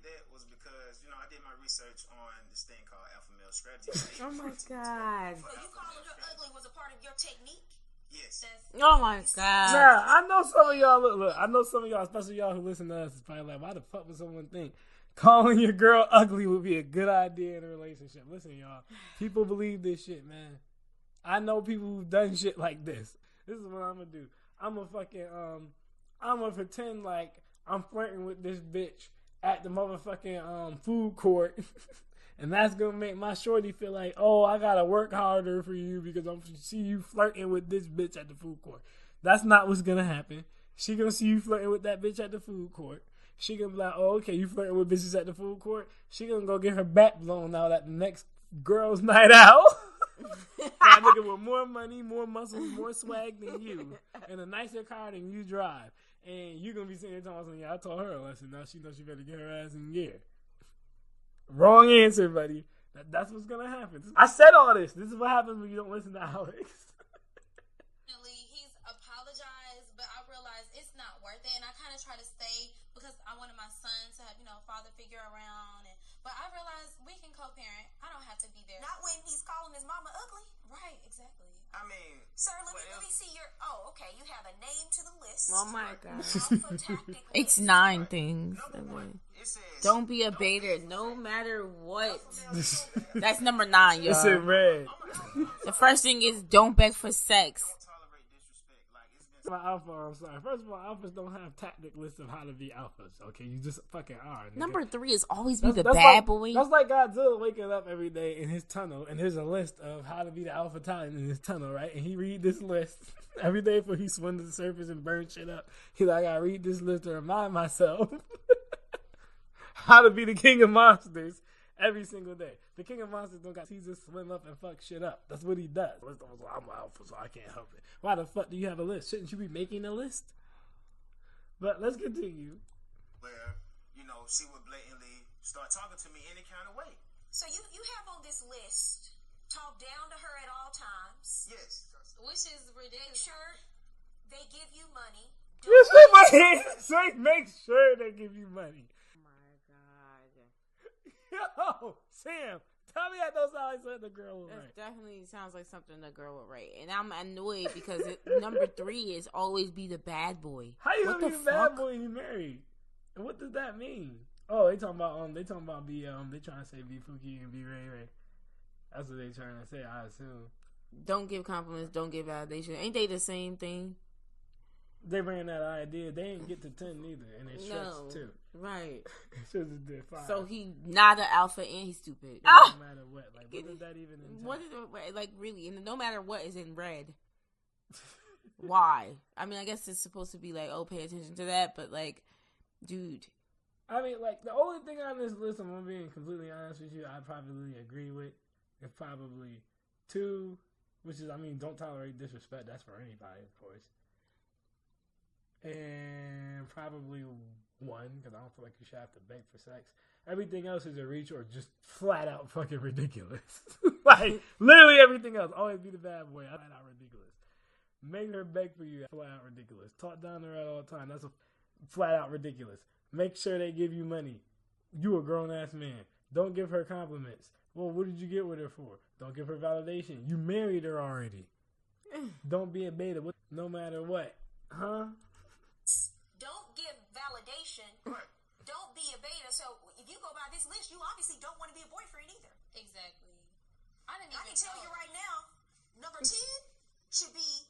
did that was because, I did my research on this thing called alpha male strategy. Oh my God. So you calling her ugly was a part of your technique? Yes. Oh my God. Nah, I know some of y'all, look, I know some of y'all, especially y'all who listen to us, is probably like, why the fuck would someone think calling your girl ugly would be a good idea in a relationship? Listen, y'all, people believe this shit, man. I know people who've done shit like this. This is what I'm gonna do. I'm gonna pretend like I'm flirting with this bitch at the motherfucking food court. And that's gonna make my shorty feel like, oh, I gotta work harder for you because I'm see you flirting with this bitch at the food court. That's not what's gonna happen. She gonna see you flirting with that bitch at the food court. She gonna be like, oh, okay, you flirting with bitches at the food court. She gonna go get her back blown out at the next girls' night out. That nigga with more money, more muscles, more swag than you, and a nicer car than you drive. And you gonna be sitting there talking, yeah, I told her a lesson. Now she knows she better get her ass in gear. Wrong answer, buddy. That's what's gonna happen. I said all this. This is what happens when you don't listen to Alex. He's apologized, but I realized it's not worth it, and I kind of try to stay because I wanted my son to have, a father figure around. But I realized we can co-parent. I don't have to be there. Not when he's calling his mama ugly. Right, exactly. I mean, sir, let me see your. Oh, okay. You have a name to the list. Oh my God. Alpha tactic It's list. 9 things. number one, it says, Don't be a baiter, no matter what. That's number 9, y'all. It's in red. The first thing is don't beg for sex. don't tolerate disrespect. Like, it's been My alpha, I'm sorry. First of all, alphas don't have tactic lists of how to be alphas. Okay, you just fucking are. Nigga. Number 3 is always be the That's bad like, boy. That's like Godzilla waking up every day in his tunnel, and there's a list of how to be the alpha titan in his tunnel, right? And he read this list every day before he swims to the surface and burns shit up. He's like, I read this list to remind myself how to be the king of monsters every single day. The king of monsters don't got he just swim up and fuck shit up. That's what he does. I'm an alpha, so I can't help it. Why the fuck do you have a list? Shouldn't you be making a list? But let's continue. where, she would blatantly start talking to me any kind of way. So you have on this list. Talk down to her at all times. Yes. Which is Make ridiculous. sure they give you money. You see my hand? Say, make sure they give you money. Oh my God. Yo, Sam, tell me that those sound like something the girl would That write. definitely sounds like something a girl would write. And I'm annoyed because number 3 is always be the bad boy. How you What gonna be the the bad fuck? boy when you married? And what does that mean? Oh, they talking about they trying to say be Fuki and be Ray Ray. That's what they trying to say, I assume. Don't give compliments, don't give validation. Ain't they the same thing? They bring that idea. They didn't get to 10 neither, and it No. stretched too. Right. It should have did 5. So he not an alpha and he's stupid. no matter what. Like, what does that even entail? What is it, like, really? And no matter what is in red. Why? I mean, I guess it's supposed to be like, oh, pay attention to that, but like, dude. I mean, like, the only thing on this list, I'm being completely honest with you, I probably agree with, is probably 2, which is, don't tolerate disrespect. That's for anybody, of course. And probably 1, because I don't feel like you should have to beg for sex. Everything else is a reach or just flat out fucking ridiculous. Like, literally everything else. Always be the bad boy. Flat out ridiculous. Make her beg for you. Flat out ridiculous. Talk down to her at all the time. That's a flat out ridiculous. Make sure they give you money. You a grown ass man. Don't give her compliments. Well, what did you get with her for? Don't give her validation. You married her already. Don't be a beta. No matter what. Huh? Don't give validation. Don't be a beta. So if you go by this list, you obviously don't want to be a boyfriend either. Exactly. I can tell you right now, number 10 should be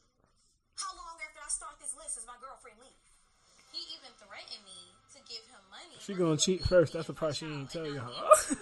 how long after I start this list does my girlfriend leave? He even threatened me to give him money. She gonna cheat first. That's the part she ain't tell you, huh?